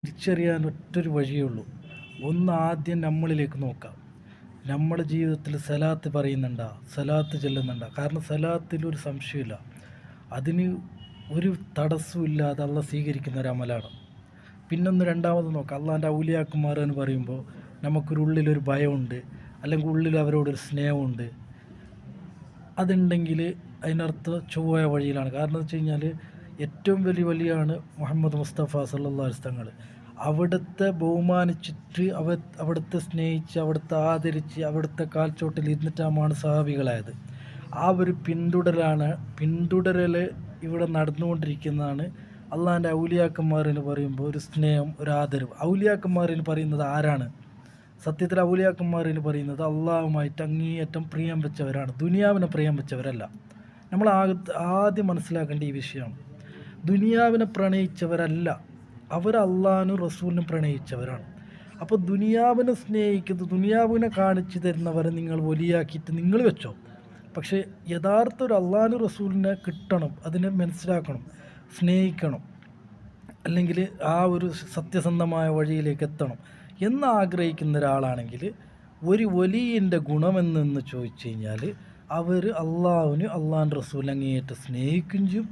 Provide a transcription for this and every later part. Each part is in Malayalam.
തിരിച്ചറിയാൻ ഒറ്റൊരു വഴിയേ ഉള്ളൂ. ഒന്ന് ആദ്യം നമ്മളിലേക്ക് നോക്കാം. നമ്മുടെ ജീവിതത്തിൽ സലാത്ത് പറയുന്നുണ്ടാ, സലാത്ത് ചെല്ലുന്നുണ്ടാ? കാരണം സലാത്തിലൊരു സംശയമില്ല, അതിന് ഒരു തടസ്സവും ഇല്ലാതെ അള്ളാഹ് സ്വീകരിക്കുന്ന ഒരു അമലാണ്. പിന്നൊന്ന് രണ്ടാമത് നോക്കാം. അള്ളാഹിൻ്റെ ഔലിയാക്കന്മാർ എന്ന് പറയുമ്പോൾ നമുക്കൊരു ഉള്ളിലൊരു ഭയമുണ്ട്, അല്ലെങ്കിൽ ഉള്ളിൽ അവരോടൊരു സ്നേഹമുണ്ട്. അതുണ്ടെങ്കിൽ അതിനർത്ഥം ചൊവ്വ വഴിയിലാണ്. കാരണം എന്ന് വെച്ച് കഴിഞ്ഞാൽ ഏറ്റവും വലിയ വലിയാണ് മുഹമ്മദ് മുസ്തഫ സല്ലല്ലാഹു അലൈഹി വസല്ലം. അവിടുത്തെ ബഹുമാനിച്ചിട്ട് അവിടുത്തെ സ്നേഹിച്ച് അവിടുത്തെ ആദരിച്ച് അവിടുത്തെ കാൽച്ചോട്ടിൽ ഇരുന്നിട്ടാണ് സഹാബികളായത്. ആ ഒരു പിന്തുടരൽ ഇവിടെ നടന്നുകൊണ്ടിരിക്കുന്നതാണ്. അള്ളാഹിൻ്റെ ഔലിയാക്കന്മാരെന്ന് പറയുമ്പോൾ ഒരു സ്നേഹം, ഒരു ആദരവ്. ഔലിയാക്കന്മാരെന്ന് പറയുന്നത് ആരാണ്? സത്യത്തിൽ ഔലിയാക്കന്മാരെന്ന് പറയുന്നത് അള്ളാഹുമായിട്ട് അങ്ങേയറ്റം പ്രിയം വെച്ചവരാണ്, ദുനിയാവിനെ പ്രിയം വെച്ചവരല്ല. നമ്മൾ ആദ്യം മനസ്സിലാക്കേണ്ട ഈ വിഷയമാണ്. ദുനിയാവിനെ പ്രണയിച്ചവരല്ല, അവർ അള്ളാഹിനും റസൂലിനും പ്രണയിച്ചവരാണ്. അപ്പോൾ ദുനിയാവിനെ സ്നേഹിക്കുന്നത്, ദുനിയാവിനെ കാണിച്ചു തരുന്നവരെ നിങ്ങൾ വലിയാക്കിയിട്ട് നിങ്ങൾ വെച്ചോ. പക്ഷേ യഥാർത്ഥ ഒരു അള്ളാഹിനും റസൂലിനെ കിട്ടണം, അതിനെ മനസ്സിലാക്കണം, സ്നേഹിക്കണം, അല്ലെങ്കിൽ ആ ഒരു സത്യസന്ധമായ വഴിയിലേക്ക് എത്തണം എന്നാഗ്രഹിക്കുന്ന ഒരാളാണെങ്കിൽ ഒരു വലിയൻ്റെ ഗുണമെന്ന് ചോദിച്ചു കഴിഞ്ഞാൽ അവർ അള്ളാഹിൻ്റെ റസൂലിനെ അങ്ങേയറ്റം സ്നേഹിക്കുകയും ചെയ്യും.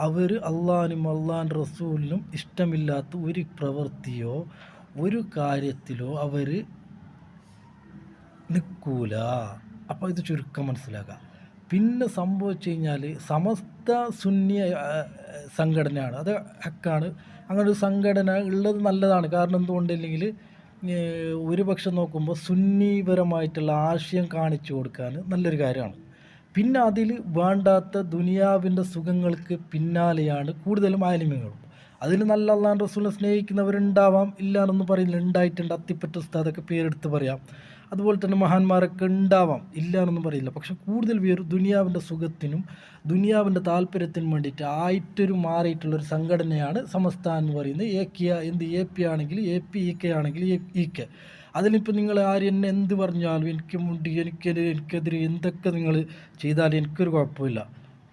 അവർ അള്ളാഹിനും റസൂലിനും ഇഷ്ടമില്ലാത്ത ഒരു പ്രവൃത്തിയോ ഒരു കാര്യത്തിലോ അവർ നിൽക്കൂല. അപ്പോൾ ഇത് ചുരുക്കം മനസ്സിലാക്കുക. പിന്നെ സംഭവിച്ചു കഴിഞ്ഞാൽ സമസ്ത സുന്നി സംഘടനയാണ്, അത് ഹക്കാണ്. അങ്ങനെ ഒരു സംഘടന ഉള്ളത് നല്ലതാണ്. കാരണം എന്തുകൊണ്ടില്ലെങ്കിൽ ഒരു പക്ഷം നോക്കുമ്പോൾ സുന്നിപരമായിട്ടുള്ള ആശയം കാണിച്ചു കൊടുക്കാൻ നല്ലൊരു കാര്യമാണ്. പിന്നെ അതിൽ വേണ്ടാത്ത ദുനിയാവിൻ്റെ സുഖങ്ങൾക്ക് പിന്നാലെയാണ് കൂടുതലും ആലിമ്യങ്ങളും. അതിൽ നല്ല അള്ളാഹു റസൂലിനെ സ്നേഹിക്കുന്നവരുണ്ടാവാം, ഇല്ല എന്നൊന്നും പറയുന്നില്ല, ഉണ്ടായിട്ടുണ്ട്. അത്തിപ്പറ്റ ഉസ്താദൊക്കെ പേരെടുത്ത് പറയാം. അതുപോലെ തന്നെ മഹാന്മാരൊക്കെ ഉണ്ടാവാം, ഇല്ല എന്നൊന്നും പറയില്ല. പക്ഷെ കൂടുതൽ പേര് ദുനിയാവിൻ്റെ സുഖത്തിനും ദുനിയാവിൻ്റെ താല്പര്യത്തിനും വേണ്ടിയിട്ട് ആയിട്ടൊരു മാറിയിട്ടുള്ളൊരു സംഘടനയാണ് സമസ്ത എന്ന് പറയുന്നത്. എ പി ആണെങ്കിൽ എ പി, ഇ കെ ആണെങ്കിൽ ഇ കെ. അതിലിപ്പോൾ നിങ്ങൾ ആരും എന്നെ എന്ത് പറഞ്ഞാലും എനിക്കെതിരെ എന്തൊക്കെ നിങ്ങൾ ചെയ്താലും എനിക്കൊരു കുഴപ്പമില്ല.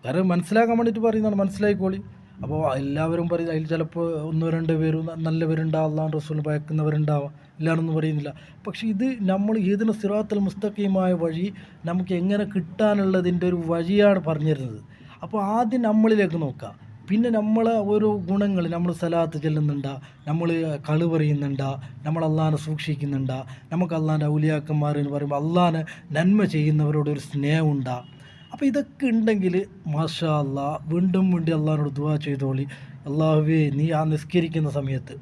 കാരണം മനസ്സിലാക്കാൻ വേണ്ടിയിട്ട് പറയുന്നതാണ്, മനസ്സിലായിക്കോളി. അപ്പോൾ എല്ലാവരും പറയും, അതിൽ ചിലപ്പോൾ ഒന്നോ രണ്ടോ പേര് നല്ലവരുണ്ടാവും, അള്ളാഹു റസൂൽ ഭയക്കുന്നവരുണ്ടാവാം, ഇല്ലാന്നൊന്നും പറയുന്നില്ല. പക്ഷേ ഇത് നമ്മൾ ഏതിന് സിറാത്തുൽ മുസ്തഖീമായ വഴി നമുക്ക് എങ്ങനെ കിട്ടാനുള്ളതിൻ്റെ ഒരു വഴിയാണ് പറഞ്ഞു തരുന്നത്. അപ്പോൾ ആദ്യം നമ്മളിലേക്ക് നോക്കുക. പിന്നെ നമ്മളെ ഓരോ ഗുണങ്ങൾ, നമ്മൾ സലാത്ത് ചെല്ലുന്നുണ്ടാ, നമ്മൾ കളി പറയുന്നുണ്ടാ, നമ്മൾ അള്ളാഹിനെ സൂക്ഷിക്കുന്നുണ്ടാ, നമുക്ക് അള്ളാഹിൻ്റെ ഔലിയാക്കന്മാർ എന്ന് പറയുമ്പോൾ അള്ളാഹിനെ നന്മ ചെയ്യുന്നവരോടൊരു സ്നേഹമുണ്ടാ. അപ്പോൾ ഇതൊക്കെ ഉണ്ടെങ്കിൽ മാഷാ അള്ളാഹ് വീണ്ടും അള്ളാഹിനോട് ദുആ ചെയ്തോളി. അള്ളാഹുവേ, നീ ആ നിസ്കരിക്കുന്ന സമയത്ത്